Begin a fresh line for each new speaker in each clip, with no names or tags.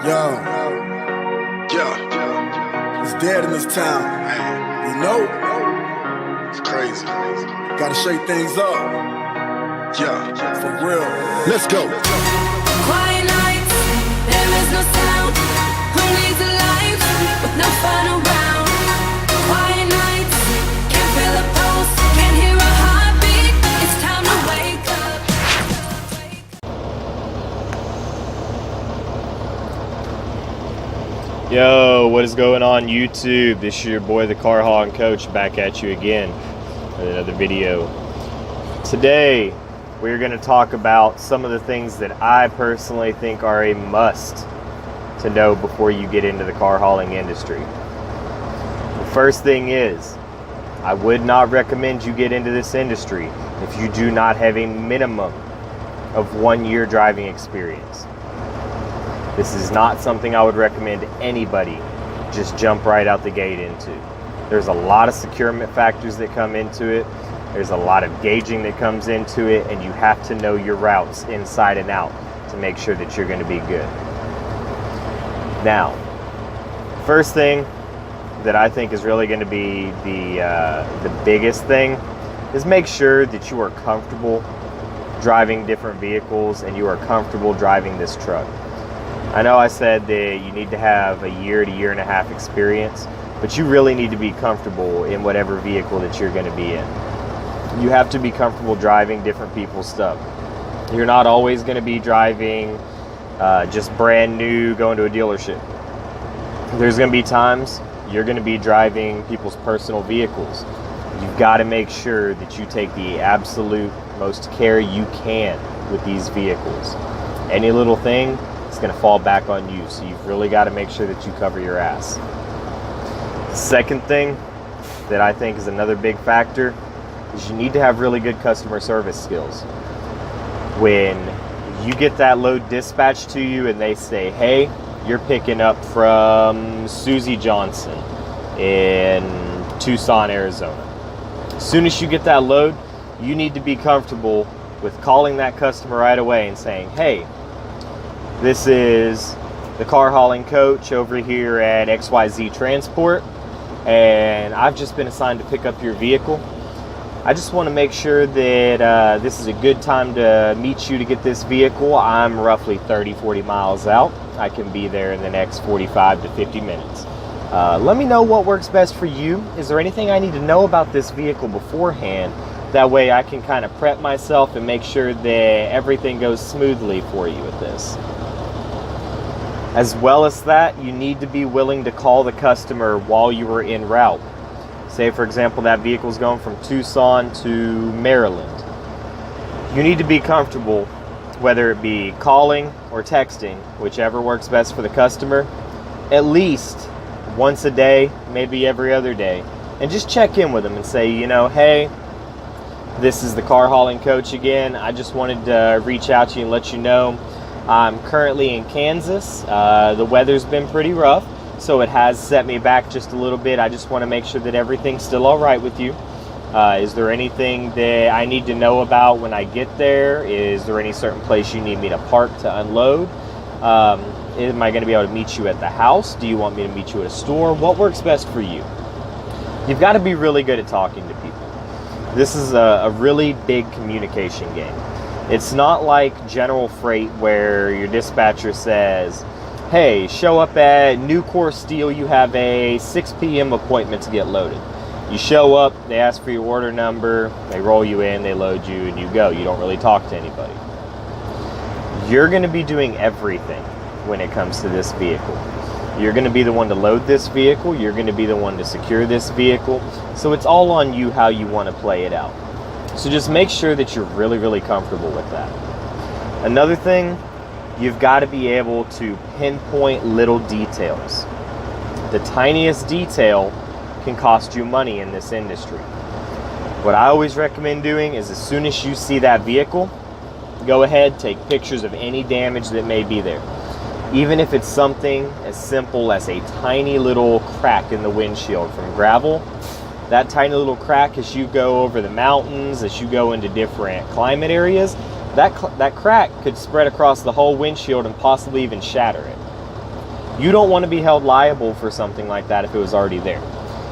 Yo,
Yeah,
it's dead in this town.
man,
You know,
it's crazy.
gotta shake things up.
Yeah,
For real. Let's go.
Quiet nights, there is no sound. Who needs a life with no fun around? Quiet nights, can't feel a pulse, can't hear a heartbeat. It's time to wake up.
Yo, what is going on YouTube? This is your boy, the Thecarhaulingcoach, back at you again with another video. Today, we're going to talk about some of the things that I personally think are a must to know before you get into the car hauling industry. The first thing is, I would not recommend you get into this industry if you do not have a minimum of 1 year driving experience. This is not something I would recommend anybody just jump right out the gate into. There's a lot of securement factors that come into it. There's a lot of gauging that comes into it, and you have to know your routes inside and out to make sure that you're going to be good. Now, first thing that I think is really going to be the biggest thing is make sure that you are comfortable driving different vehicles and you are comfortable driving this truck. I know I said that you need to have a year to year and a half experience, but you really need to be comfortable in whatever vehicle that you're going to be in. You have to be comfortable driving different people's stuff. You're not always going to be driving just brand new, going to a dealership. There's going to be times you're going to be driving people's personal vehicles. You've got to make sure that you take the absolute most care you can with these vehicles. Any little thing, it's going to fall back on you, so you've really got to make sure that you cover your ass. Second thing that I think is another big factor is you need to have really good customer service skills. When you get that load dispatched to you and they say, hey, you're picking up from Susie Johnson in Tucson, Arizona. As soon as you get that load, you need to be comfortable with calling that customer right away and saying, hey, this is the car hauling coach over here at XYZ Transport, and I've just been assigned to pick up your vehicle. I just want to make sure that this is a good time to meet you to get this vehicle. I'm roughly 30-40 miles out. I can be there in the next 45 to 50 minutes. Let me know what works best for you. Is there anything I need to know about this vehicle beforehand? That way I can kind of prep myself and make sure that everything goes smoothly for you with this. As well as that, you need to be willing to call the customer while you are en route. Say, for example, that vehicle's going from Tucson to Maryland. You need to be comfortable, whether it be calling or texting, whichever works best for the customer, at least once a day, maybe every other day, and just check in with them and say, you know, hey, this is the car hauling coach again. I just wanted to reach out to you and let you know I'm currently in Kansas. The weather's been pretty rough, so it has set me back just a little bit. I just want to make sure that everything's still all right with you. Is there anything that I need to know about when I get there? Is there any certain place you need me to park to unload? Am I going to be able to meet you at the house? Do you want me to meet you at a store? What works best for you? You've got to be really good at talking to people. This is a really big communication game. It's not like general freight where your dispatcher says, hey, show up at Nucor Steel, you have a 6 p.m. appointment to get loaded. You show up, they ask for your order number, they roll you in, they load you, and you go. You don't really talk to anybody. You're going to be doing everything when it comes to this vehicle. You're going to be the one to load this vehicle, you're going to be the one to secure this vehicle, so it's all on you how you want to play it out. So just make sure that you're really, really comfortable with that. Another thing, you've got to be able to pinpoint little details. The tiniest detail can cost you money in this industry. What I always recommend doing is as soon as you see that vehicle, go ahead, take pictures of any damage that may be there. Even if it's something as simple as a tiny little crack in the windshield from gravel, that tiny little crack as you go over the mountains, as you go into different climate areas, that crack could spread across the whole windshield and possibly even shatter it. You don't want to be held liable for something like that if it was already there.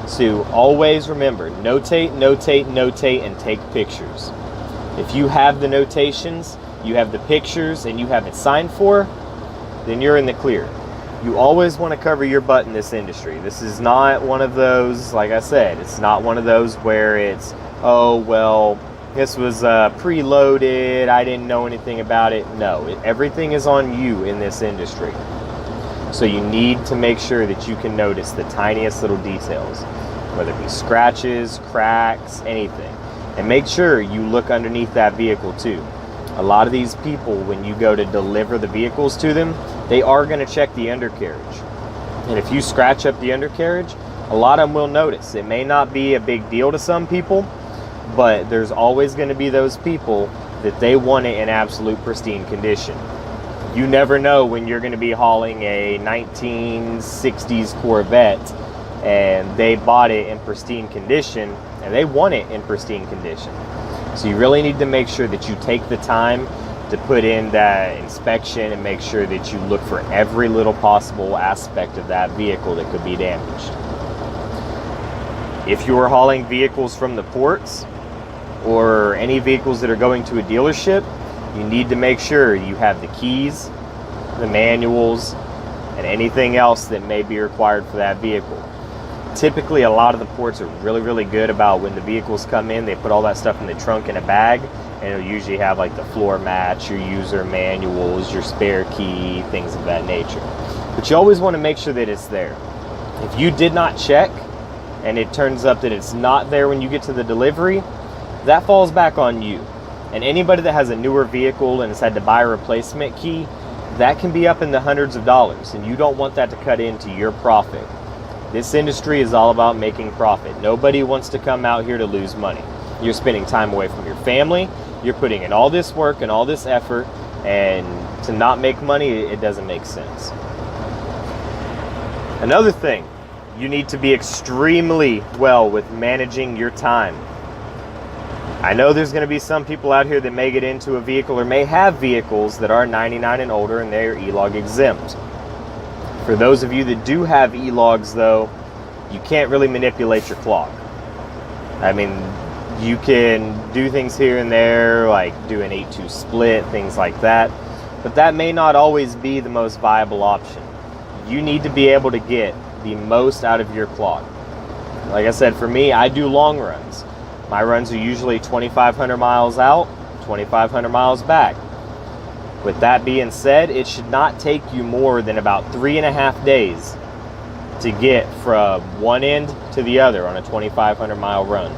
So always remember, notate, and take pictures. If you have the notations, you have the pictures, and you have it signed for, then you're in the clear. You always want to cover your butt in this industry. This is not one of those, like I said, it's not one of those where it's, oh, well, this was preloaded, I didn't know anything about it. No, everything is on you in this industry. So you need to make sure that you can notice the tiniest little details, whether it be scratches, cracks, anything. And make sure you look underneath that vehicle too. A lot of these people, when you go to deliver the vehicles to them, they are going to check the undercarriage. And if you scratch up the undercarriage, a lot of them will notice. It may not be a big deal to some people, but there's always going to be those people that they want it in absolute pristine condition. You never know when you're going to be hauling a 1960s Corvette and they bought it in pristine condition and they want it in pristine condition. So you really need to make sure that you take the time to put in that inspection and make sure that you look for every little possible aspect of that vehicle that could be damaged. If you are hauling vehicles from the ports or any vehicles that are going to a dealership, you need to make sure you have the keys, the manuals, and anything else that may be required for that vehicle. Typically, a lot of the ports are really good about when the vehicles come in, they put all that stuff in the trunk in a bag, and it'll usually have like the floor mats, your user manuals, your spare key, things of that nature. But you always want to make sure that it's there. If you did not check, and it turns up that it's not there when you get to the delivery, that falls back on you. And anybody that has a newer vehicle and has had to buy a replacement key, that can be up in the hundreds of dollars, and you don't want that to cut into your profit. This industry is all about making profit. Nobody wants to come out here to lose money. You're spending time away from your family, you're putting in all this work and all this effort, and to not make money, it doesn't make sense. Another thing, you need to be extremely well with managing your time. I know there's going to be some people out here that may get into a vehicle or may have vehicles that are 99 and older and they are E-log exempt. For those of you that do have E-logs though, you can't really manipulate your clock. I mean, you can do things here and there, like do an 8-2 split, things like that, but that may not always be the most viable option. You need to be able to get the most out of your clock. Like I said, for me, I do long runs. My runs are usually 2,500 miles out, 2,500 miles back. With that being said, it should not take you more than about 3.5 days to get from one end to the other on a 2,500 mile run.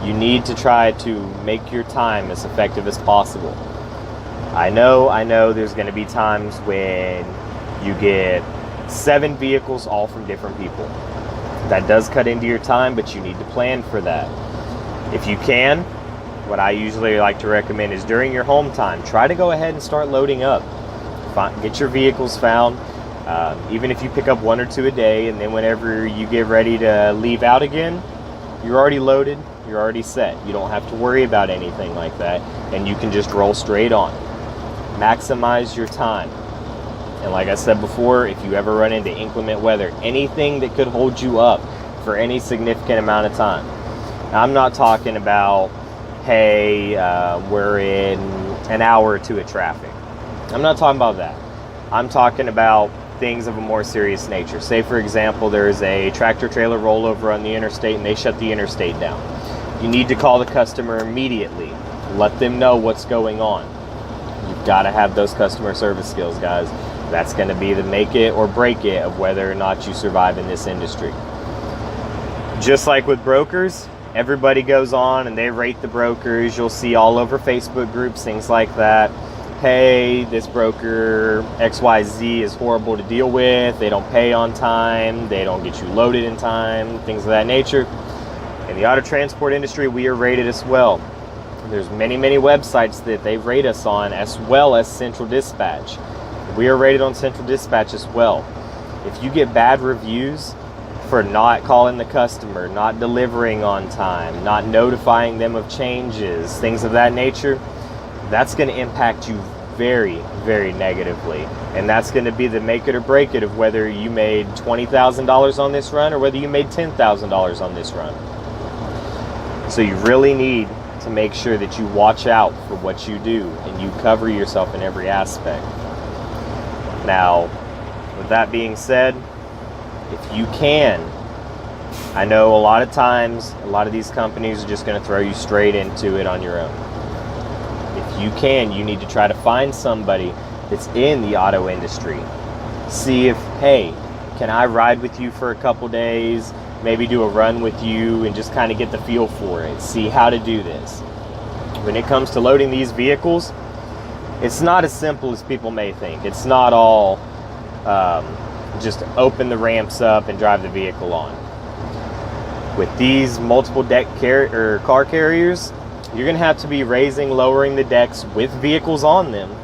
You need to try to make your time as effective as possible. I know there's going to be times when you get 7 vehicles all from different people. That does cut into your time, but you need to plan for that. If you can, what I usually like to recommend is during your home time, try to go ahead and start loading up. Get your vehicles found. Even if you pick up 1 or 2 a day, and then whenever you get ready to leave out again, you're already loaded, you're already set. You don't have to worry about anything like that, and you can just roll straight on. Maximize your time. And like I said before, if you ever run into inclement weather, anything that could hold you up for any significant amount of time. Now, I'm not talking about, hey, we're in an hour or 2 of traffic. I'm not talking about that. I'm talking about things of a more serious nature. Say, for example, there's a tractor trailer rollover on the interstate and they shut the interstate down. You need to call the customer immediately. Let them know what's going on. You've got to have those customer service skills, guys. That's going to be the make it or break it of whether or not you survive in this industry. Just like with brokers, everybody goes on and they rate the brokers. You'll see all over Facebook groups, things like that. Hey, this broker XYZ is horrible to deal with. They don't pay on time. They don't get you loaded in time, things of that nature. In the auto transport industry, we are rated as well. There's many websites that they rate us on, as well as Central Dispatch. We are rated on Central Dispatch as well. If you get bad reviews for not calling the customer, not delivering on time, not notifying them of changes, things of that nature, that's going to impact you very, very negatively. And that's going to be the make it or break it of whether you made $20,000 on this run or whether you made $10,000 on this run. So you really need to make sure that you watch out for what you do and you cover yourself in every aspect. Now, with that being said, if you can, I know a lot of times, a lot of these companies are just going to throw you straight into it on your own. If you can, you need to try to find somebody that's in the auto industry. See if, hey, can I ride with you for a couple days? Maybe do a run with you and just kind of get the feel for it. See how to do this. When it comes to loading these vehicles, it's not as simple as people may think. It's not all just open the ramps up and drive the vehicle on. With these multiple deck car carriers, you're going to have to be raising, lowering the decks with vehicles on them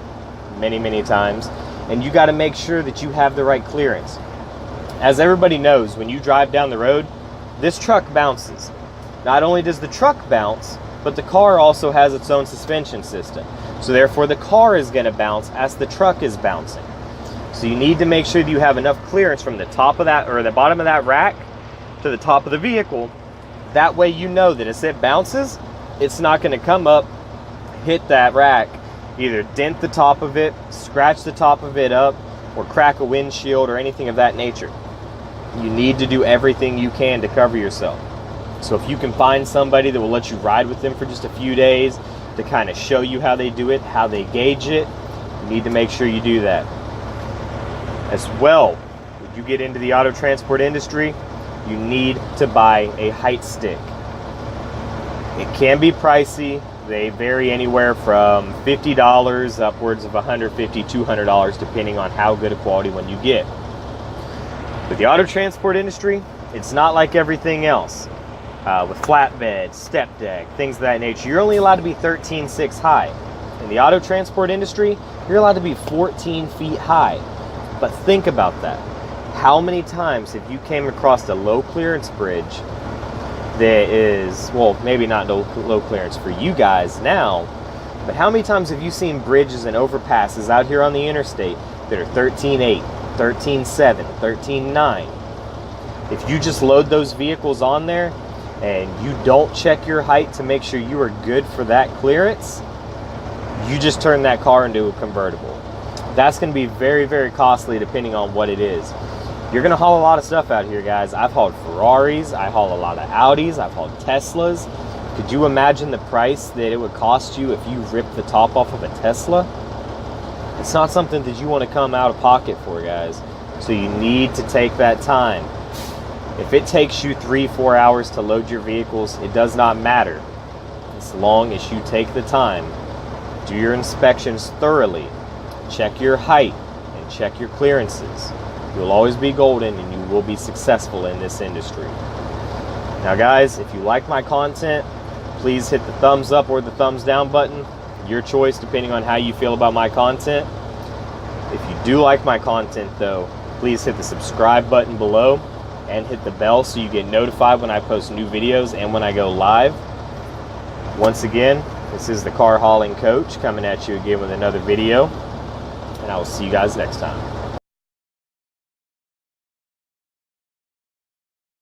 many, many times. And you got to make sure that you have the right clearance. As everybody knows, when you drive down the road, this truck bounces. Not only does the truck bounce, but the car also has its own suspension system. So therefore the car is going to bounce as the truck is bouncing. So you need to make sure that you have enough clearance from the top of that, or the bottom of that rack, to the top of the vehicle. That way you know that as it bounces, it's not going to come up, hit that rack, either dent the top of it, scratch the top of it up, or crack a windshield or anything of that nature. You need to do everything you can to cover yourself. So if you can find somebody that will let you ride with them for just a few days to kind of show you how they do it, how they gauge it, you need to make sure you do that. As well, when you get into the auto transport industry, you need to buy a height stick. It can be pricey. They vary anywhere from $50 upwards of $150, $200 depending on how good a quality one you get. With the auto transport industry, it's not like everything else. With flatbed, step deck, things of that nature, you're only allowed to be 13.6 high. In the auto transport industry, you're allowed to be 14 feet high. But think about that. How many times have you came across a low clearance bridge that is, well, maybe not low clearance for you guys now, but how many times have you seen bridges and overpasses out here on the interstate that are 13.8, 13.7, 13.9? If you just load those vehicles on there and you don't check your height to make sure you are good for that clearance, you just turn that car into a convertible. That's going to be very, very costly depending on what it is. You're going to haul a lot of stuff out here, guys. I've hauled Ferraris, I haul a lot of Audis, I've hauled Teslas. Could you imagine the price that it would cost you if you ripped the top off of a Tesla? It's not something that you want to come out of pocket for, guys. So you need to take that time. If it takes you 3-4 hours to load your vehicles, it does not matter. As long as you take the time, do your inspections thoroughly, check your height, and check your clearances. You'll always be golden and you will be successful in this industry. Now guys, if you like my content, please hit the thumbs up or the thumbs down button. Your choice depending on how you feel about my content. If you do like my content though, please hit the subscribe button below and hit the bell so you get notified when I post new videos and when I go live. Once again, this is the Car Hauling Coach coming at you again with another video, and I will see you guys next time.